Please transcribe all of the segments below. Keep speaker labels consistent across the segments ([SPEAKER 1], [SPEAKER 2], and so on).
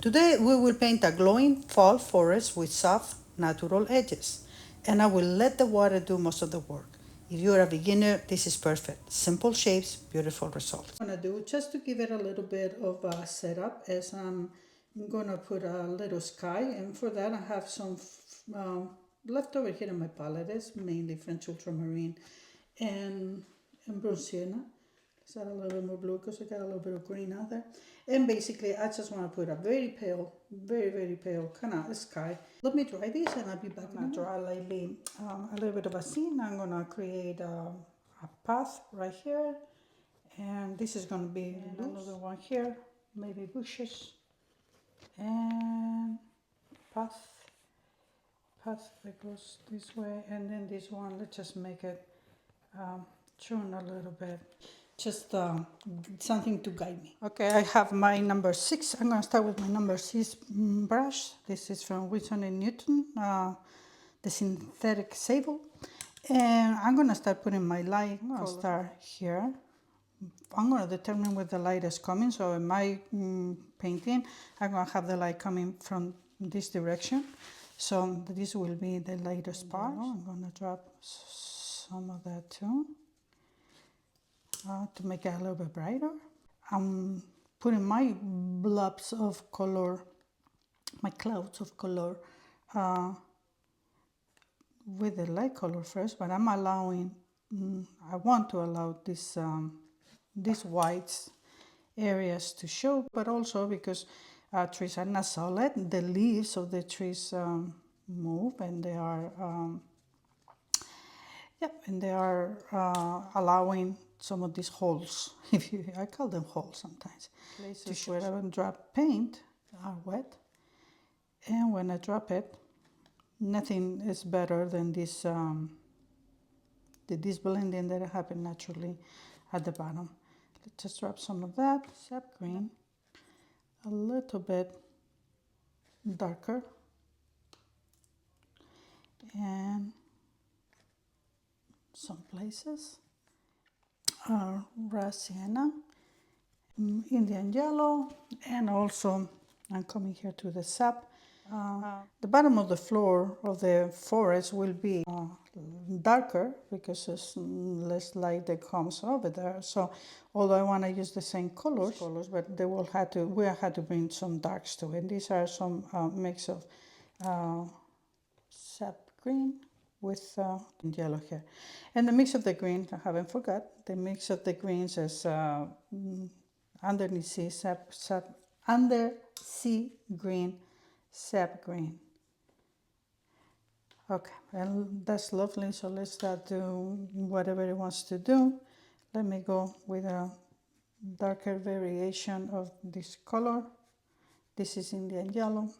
[SPEAKER 1] Today we will paint a glowing fall forest with soft, natural edges, and I will let the water do most of the work. If you're a beginner, this is perfect. Simple shapes, beautiful results. I'm gonna do, just to give it a little bit of a setup, is I'm gonna put a little sky, and for that I have some left over here in my palette. It's mainly French ultramarine and bronze sienna. Let's add a little bit more blue because I got a little bit of green out there. And basically, I just want to put a very pale, very pale kind of sky. Let me dry this and I'll be back. I'm going to dry lightly a little bit of a scene. I'm going to create a path right here. And this is going to be another one here, maybe bushes. And path that goes this way. And then this one, let's just make it turn a little bit. Just something to guide me. Okay, I have my number 6. I'm going to start with my number 6 brush. This is from Wilson and Newton, the synthetic sable. And I'm going to start putting my light. I'm going to start here. I'm going to determine where the light is coming. So in my painting, I'm going to have the light coming from this direction. So this will be the lightest part. I'm going to drop some of that too. To make it a little bit brighter. I'm putting my blobs of color, my clouds of color with the light color first, but I'm allowing, I want to allow these whites areas to show, but also because trees are not solid, the leaves of the trees move and they are, allowing some of these holes, I call them holes sometimes, places where I will drop paint are wet, and when I drop it, nothing is better than this blending that happens naturally at the bottom. Let's just drop some of that sap green, a little bit darker, and some places raw sienna, Indian yellow, and also I'm coming here to the sap. The bottom of the floor of the forest will be darker because there's less light that comes over there. So although I want to use the same colors, but they will have to, we had to bring some darks to it. These are some mix of sap green with yellow here. And the mix of the green, I haven't forgot, the mix of the greens is undersea green, sap green. Okay, and that's lovely. So let's start doing whatever it wants to do. Let me go with a darker variation of this color. This is Indian yellow.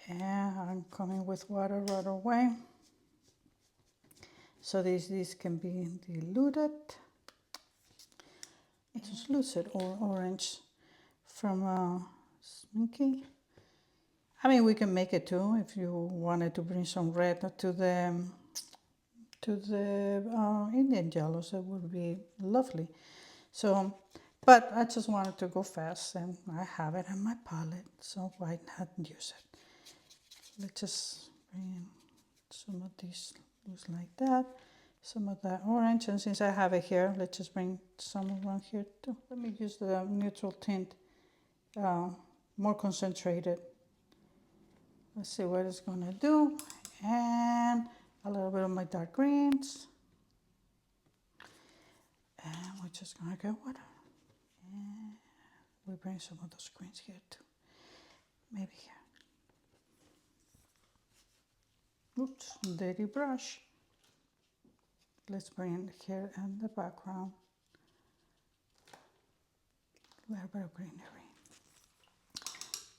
[SPEAKER 1] And I'm coming with water right away. So this can be diluted. It's lucid or orange from Sminky. I mean, we can make it too if you wanted to bring some red to the Indian yellows. It would be lovely. So, but I just wanted to go fast, and I have it in my palette, so why not use it? Let's just bring some of these loose like that, some of that orange, and since I have it here, let's just bring some around here too. Let me use the neutral tint, more concentrated. Let's see what it's gonna do, and a little bit of my dark greens, and we're just gonna get water, and we bring some of those greens here too, maybe here. Oops, dirty brush. Let's bring it here in the background. A little bit of greenery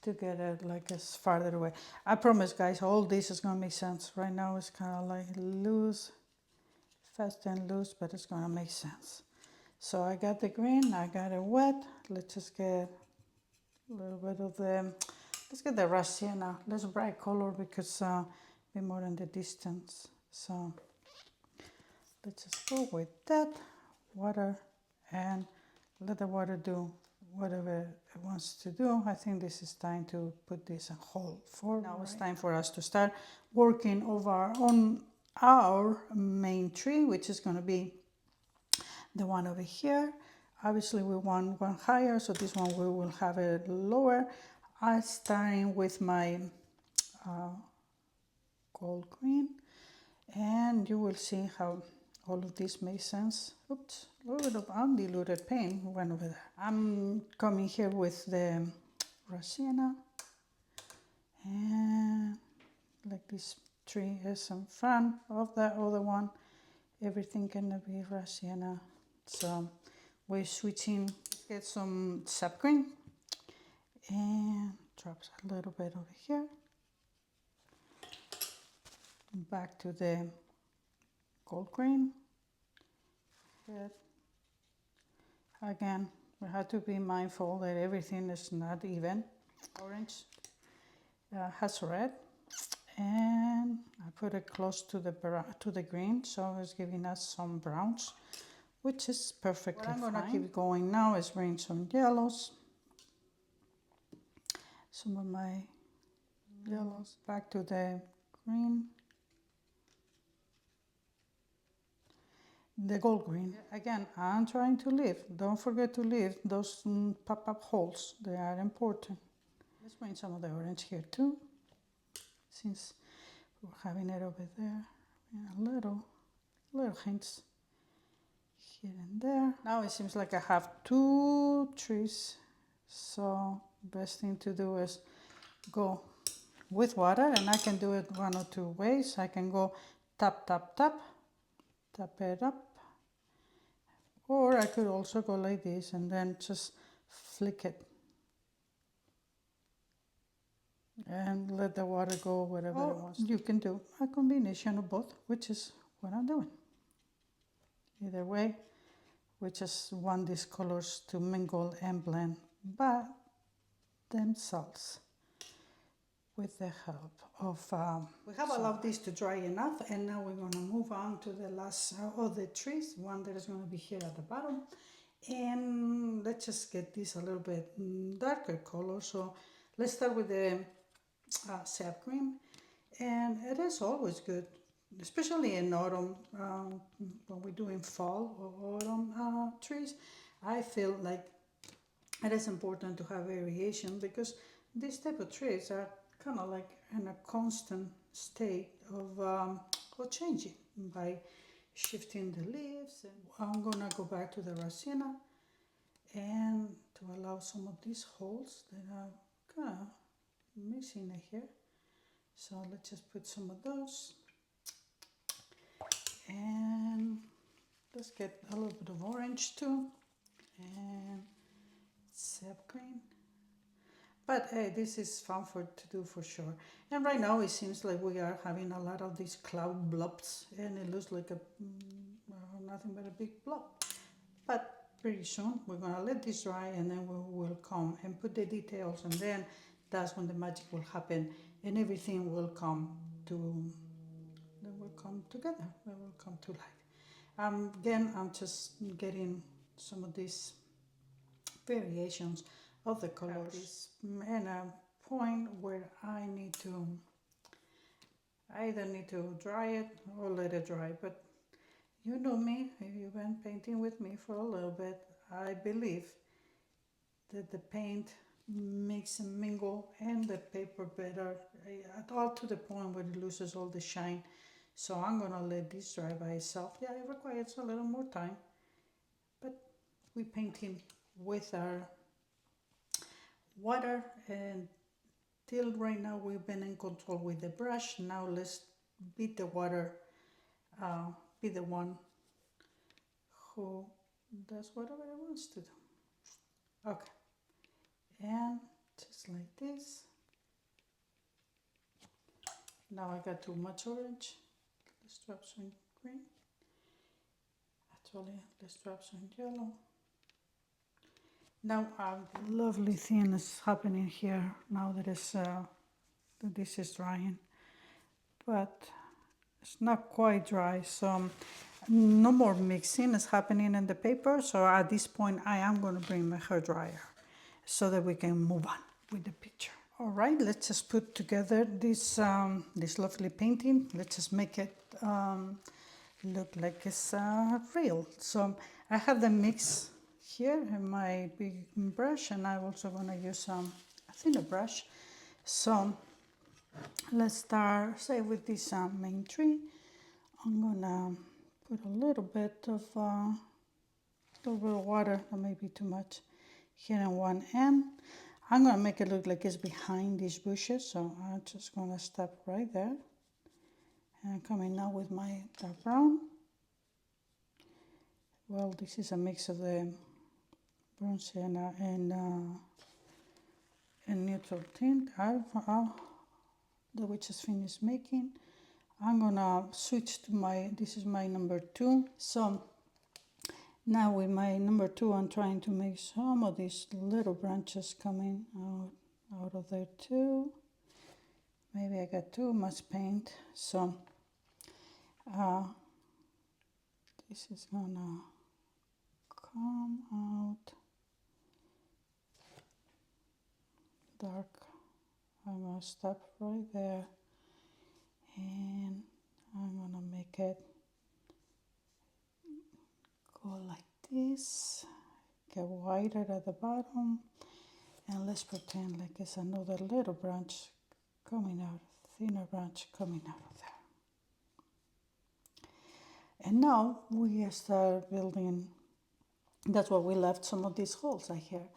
[SPEAKER 1] to get it like as farther away. I promise, guys, all this is gonna make sense. Right now it's kind of like loose, fast and loose, but it's gonna make sense. So I got the green, I got it wet. Let's just get a little bit of the, let's get the raw sienna, less bright color because be more in the distance. So let's just go with that water and let the water do whatever it wants to do. I think this is time to put this on hold for. Now it's time for us to start working over on our main tree, which is going to be the one over here. Obviously we want one higher, so this one we will have it lower. I'm starting with my gold green, and you will see how all of this makes sense. Oops, a little bit of undiluted paint went over there. I'm coming here with the sienna, and like this tree is in front of the other one, everything gonna be sienna. So we're switching, get some sap green and drops a little bit over here. Back to the gold green. Good. Again, we have to be mindful that everything is not even. Orange has red, and I put it close to the green, so it's giving us some browns, which is perfectly fine. What I'm gonna keep going now is bring some yellows. Some of my yellows back to the green. The gold green. Again, I'm trying to leave. Don't forget to leave those pop-up holes. They are important. Let's bring some of the orange here too, since we're having it over there. A little hints here and there. Now it seems like I have two trees, so best thing to do is go with water, and I can do it one or two ways. I can go tap, tap, tap, tap it up. Or I could also go like this and then just flick it and let the water go wherever it wants. You can do a combination of both, which is what I'm doing. Either way, we just want these colors to mingle and blend by themselves with the help of... we have allowed this to dry enough, and now we're going to move on to the last of the trees, one that is going to be here at the bottom. And let's just get this a little bit darker color. So let's start with the sap green. And it is always good, especially in autumn, when we're doing fall or autumn trees. I feel like it is important to have variation, because these type of trees are kind of like in a constant state of changing by shifting the leaves. And I'm gonna go back to the sienna and to allow some of these holes that are kind of missing here. So let's just put some of those, and let's get a little bit of orange too, and sap green. But hey, this is fun to do for sure. And right now it seems like we are having a lot of these cloud blobs, and it looks like nothing but a big blob. But pretty soon we're gonna let this dry, and then we will come and put the details, and then that's when the magic will happen, and everything will come together. It will come to light. Again, I'm just getting some of these variations of the colors, and a point where I either need to dry it or let it dry. But you know me, if you've been painting with me for a little bit, I believe that the paint makes and mingle and the paper better, all to the point where it loses all the shine. So I'm gonna let this dry by itself. Yeah, it requires a little more time, but we're painting with our water, and till right now we've been in control with the brush. Now let's beat the water, be the one who does whatever it wants to do. Okay, and just like this. Now I got too much orange. Let's drop some green. Actually, let's drop some yellow. Now a lovely thing is happening here now that this is drying, but it's not quite dry, so no more mixing is happening in the paper. So at this point I am going to bring my hair dryer, so that we can move on with the picture. All right, let's just put together this this lovely painting. Let's just make it look like it's real. So I have the mix here in my big brush, and I'm also going to use a thinner brush. So let's start, say, with this main tree. I'm going to put a little bit of water, that may be too much, here on one end. I'm going to make it look like it's behind these bushes, so I'm just going to stop right there. And coming now with my dark brown. Well, this is a mix of the brown sienna and neutral tint that we just finished making. I'm gonna switch to this is my number 2. So now with my number 2, I'm trying to make some of these little branches coming out of there too. Maybe I got too much paint, so this is gonna come out dark. I'm gonna stop right there, and I'm gonna make it go like this, get wider at the bottom, and let's pretend like it's another little branch coming out, thinner branch coming out of there. And now we start building. That's why we left some of these holes right here.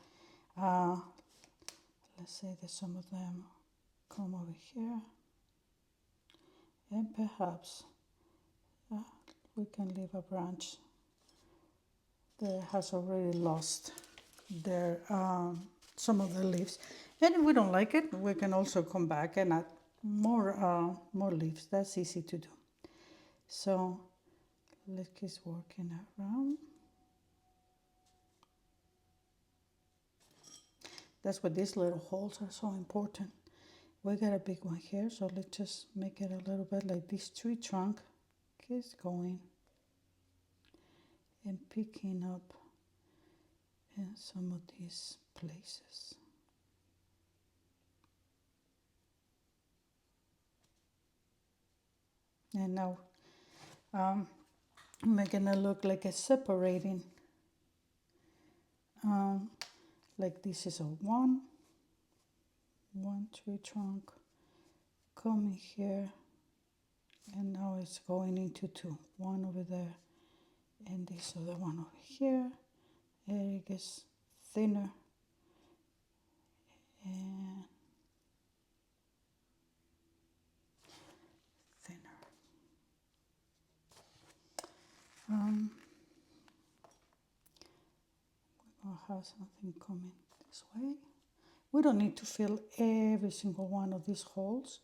[SPEAKER 1] Let's say that some of them come over here, and perhaps we can leave a branch that has already lost their some of the leaves. And if we don't like it, we can also come back and add more leaves. That's easy to do. So let's keep working around. That's why these little holes are so important. We got a big one here, so let's just make it a little bit like this tree trunk keeps going and picking up in some of these places. And now making it look like it's separating. Like this is a one tree trunk coming here, and now it's going into 2. One over there, and this other one over here. And it gets thinner, and thinner. We're gonna have something coming this way. We don't need to fill every single one of these holes,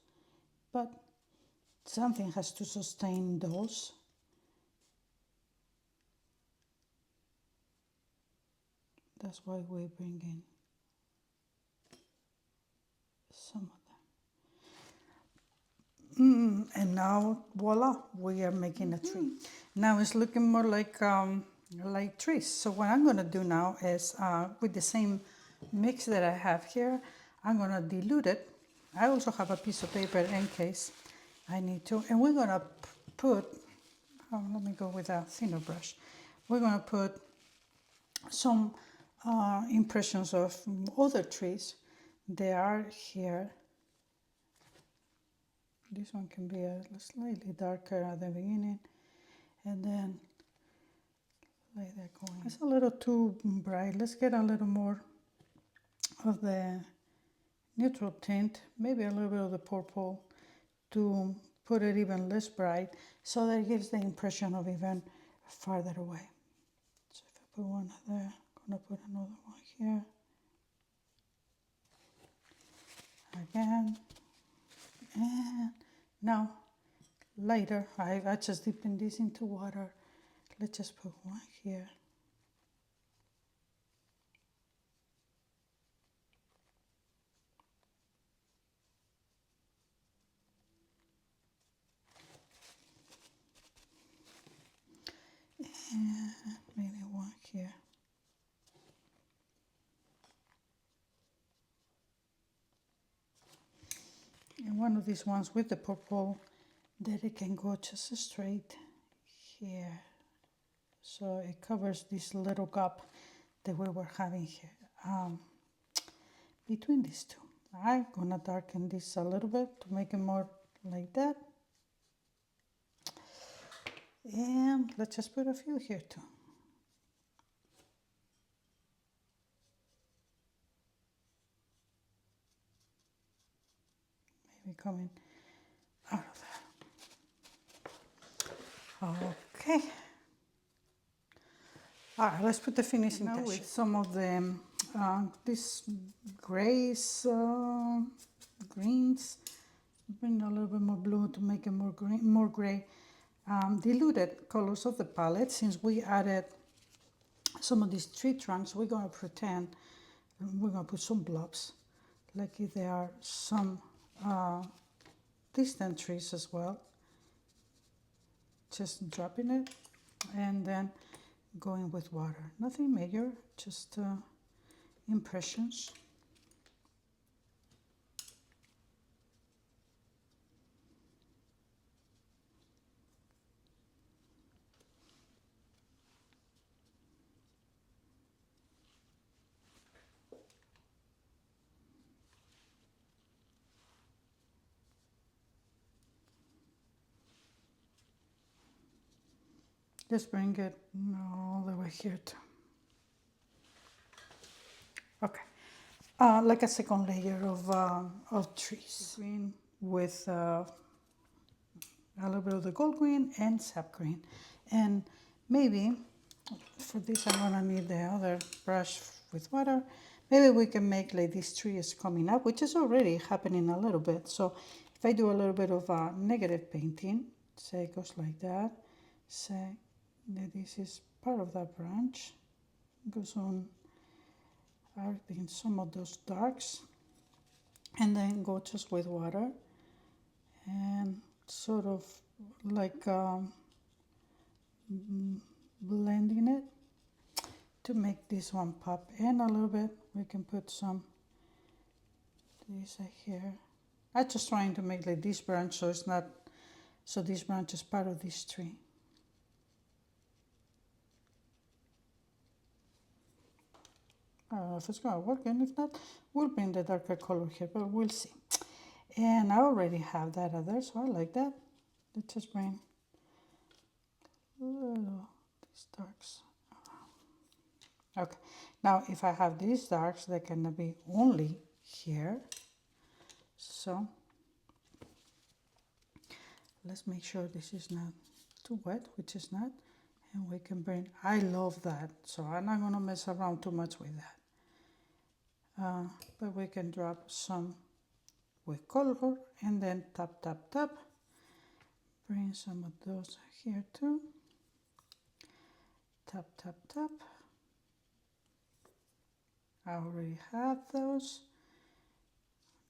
[SPEAKER 1] but something has to sustain those. That's why we bring in some of them. And now, voila, we are making a tree. Now it's looking more like trees. So what I'm going to do now is, with the same mix that I have here, I'm going to dilute it. I also have a piece of paper in case I need to. And we're going to put, let me go with a thinner brush. We're going to put some impressions of other trees. They are here. This one can be a slightly darker at the beginning, and then like that going. It's a little too bright. Let's get a little more of the neutral tint, maybe a little bit of the purple, to put it even less bright, so that it gives the impression of even farther away. So if I put one there, I'm gonna put another one here. Again. And now, later, I just dipping this into water. Let's just put one here. And maybe one here. And one of these ones with the purple that it can go just straight here. So it covers this little gap that we were having here between these two. I'm gonna darken this a little bit to make it more like that. And let's just put a few here too. Maybe coming out of that. Okay. All right, let's put the finishing touch with some of the these grays, greens. Bring a little bit more blue to make it more green, more gray. Diluted colors of the palette. Since we added some of these tree trunks, we're gonna pretend we're gonna put some blobs, like if there are some distant trees as well. Just dropping it and then going with water. Nothing major, just impressions. Just bring it all the way here too. Okay, like a second layer of trees. Green with a little bit of the gold green and sap green. And maybe, for this I'm gonna need the other brush with water. Maybe we can make like this tree is coming up, which is already happening a little bit. So if I do a little bit of negative painting, say it goes like that, say that this is part of that branch, goes on adding some of those darks, and then go just with water and sort of like blending it to make this one pop. And a little bit we can put some this here. I'm just trying to make like this branch so it's not, so this branch is part of this tree. I don't know if it's gonna work, and if not, we'll bring the darker color here, but we'll see. And I already have that other, so I like that. Let's just bring little these darks. Okay, now if I have these darks, they're gonna be only here. So let's make sure this is not too wet, which is not, and we can bring, I love that, so I'm not gonna mess around too much with that. But we can drop some with color and then tap, tap, tap. Bring some of those here too. Tap, tap, tap. I already have those.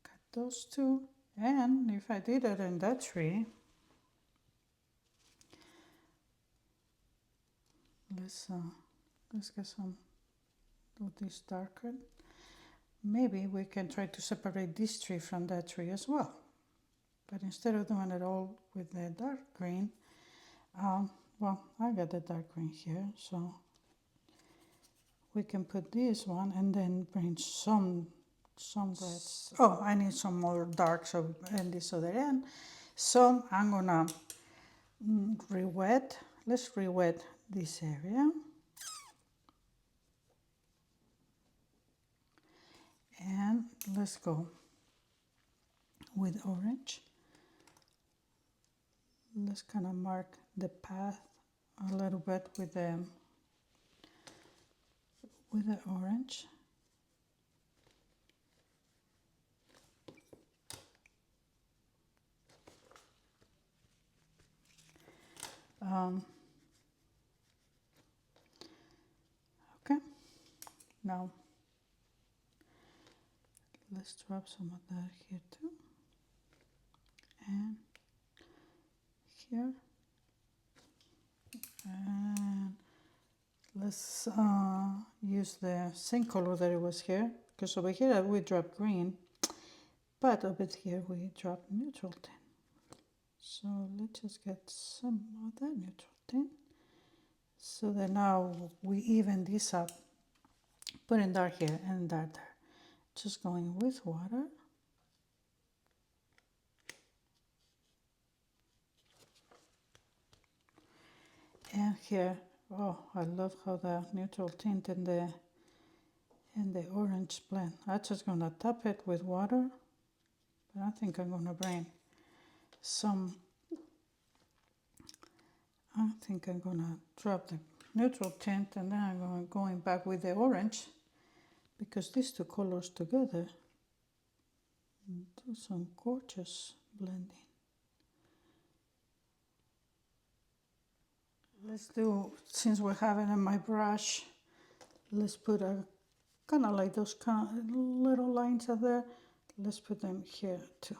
[SPEAKER 1] Got those two. And if I did it in that tree, let's get some of this darker. Maybe we can try to separate this tree from that tree as well. But instead of doing it all with the dark green, well, I got the dark green here, so we can put this one and then bring some reds. Oh, I need some more dark, so in this other end. So I'm gonna re-wet. Let's re-wet this area. And let's go with orange. Let's kind of mark the path a little bit with the orange. Okay, now let's drop some of that here too, and here, and let's use the same color that it was here, because over here we dropped green, but over here we drop neutral tint. So let's just get some of that neutral tint. So that now we even this up, putting dark here and dark there. Just going with water. And here, oh, I love how the neutral tint and the orange blend. I'm just gonna tap it with water, but I think I'm gonna bring some. I think I'm gonna drop the neutral tint and then I'm going back with the orange, because these two colors together do some gorgeous blending. Let's do, since we have it in my brush, let's put a kind of like those kind of little lines are there. Let's put them here too.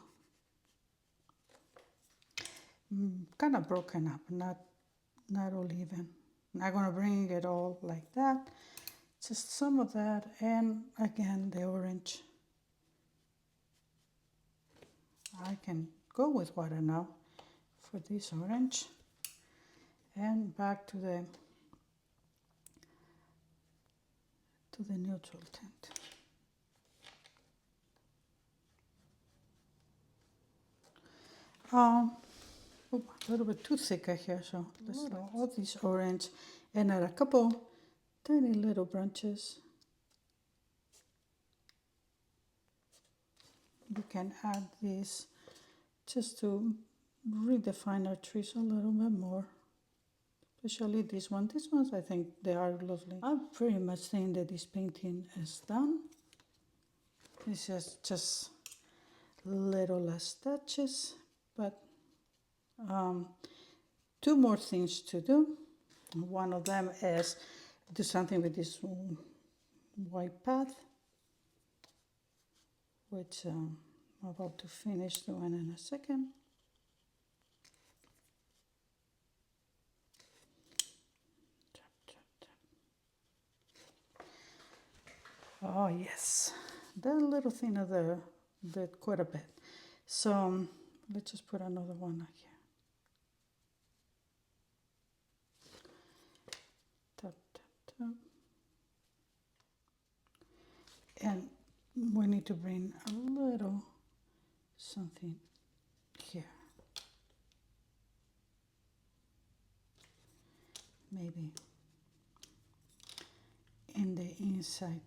[SPEAKER 1] Kind of broken up, not all even. Not gonna bring it all like that. Just some of that, and again the orange. I can go with water now for this orange, and back to the neutral tint. A little bit too thicker here, so let's do all this orange and add a couple tiny little branches. We can add this just to redefine our trees a little bit more, especially this one. These ones, I think they are lovely. I'm pretty much saying that this painting is done. This is just little less touches, but two more things to do. One of them is do something with this white path, which I'm about to finish doing in a second. Oh yes, that little thing of there did quite a bit. So let's just put another one here. Tap, tap, tap. And we need to bring a little something here. Maybe in the inside.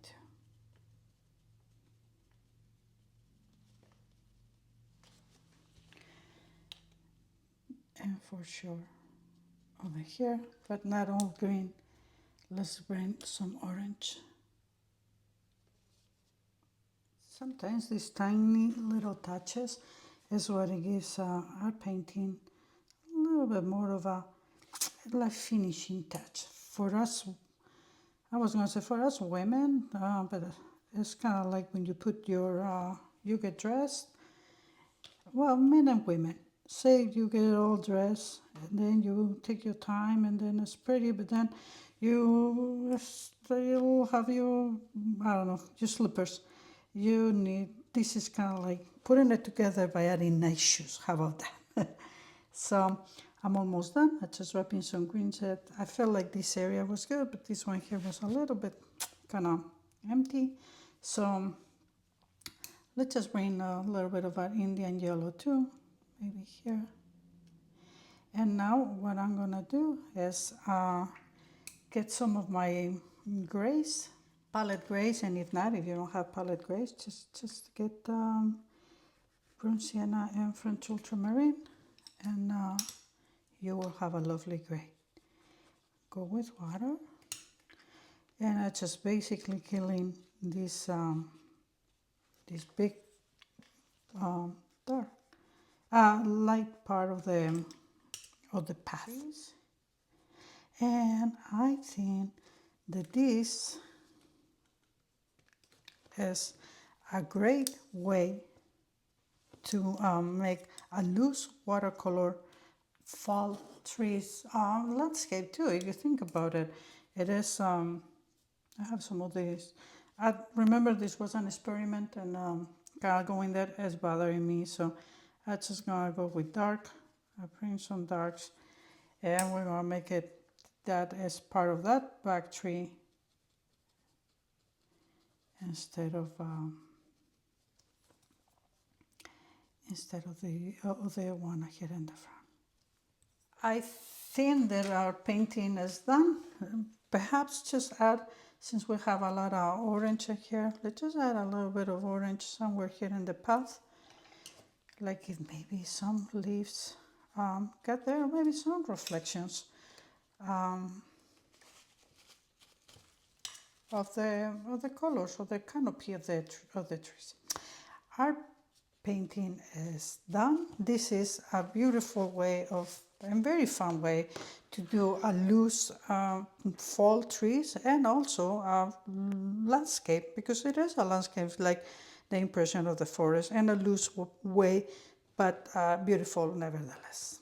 [SPEAKER 1] And for sure over here, but not all green. Let's bring some orange. Sometimes these tiny little touches is what it gives our painting a little bit more of a like finishing touch. For us, I was gonna say for us women, but it's kind of like when you put your, you get dressed. Well, men and women. Say you get all dressed and then you take your time and then it's pretty, but then you still have your, I don't know, your slippers. You need, this is kind of like putting it together by adding nice shoes. How about that? So I'm almost done. I just wrapping some green set. I felt like this area was good, but this one here was a little bit kind of empty. So let's just bring a little bit of our Indian yellow too, maybe here. And now what I'm gonna do is get some of my grays, palette grays, and if not, if you don't have palette grays, just get brun sienna and French ultramarine, and you will have a lovely gray. Go with water, and I just basically killing this this big dark light part of the path. And I think that this is a great way to make a loose watercolor fall trees landscape too. If you think about it, it is. I have some of these. I remember this was an experiment and going there is bothering me, so I'm just gonna go with dark. I bring some darks, and we're gonna make it that as part of that back tree instead of the one here in the front. I think that our painting is done. Perhaps just add, since we have a lot of orange here, let's just add a little bit of orange somewhere here in the path. Like if maybe some leaves get there, maybe some reflections of the colors of the canopy of the trees. Our painting is done. This is a beautiful way of, and very fun way to do a loose fall trees and also a landscape, because it is a landscape like the impression of the forest, and a loose way, but beautiful nevertheless.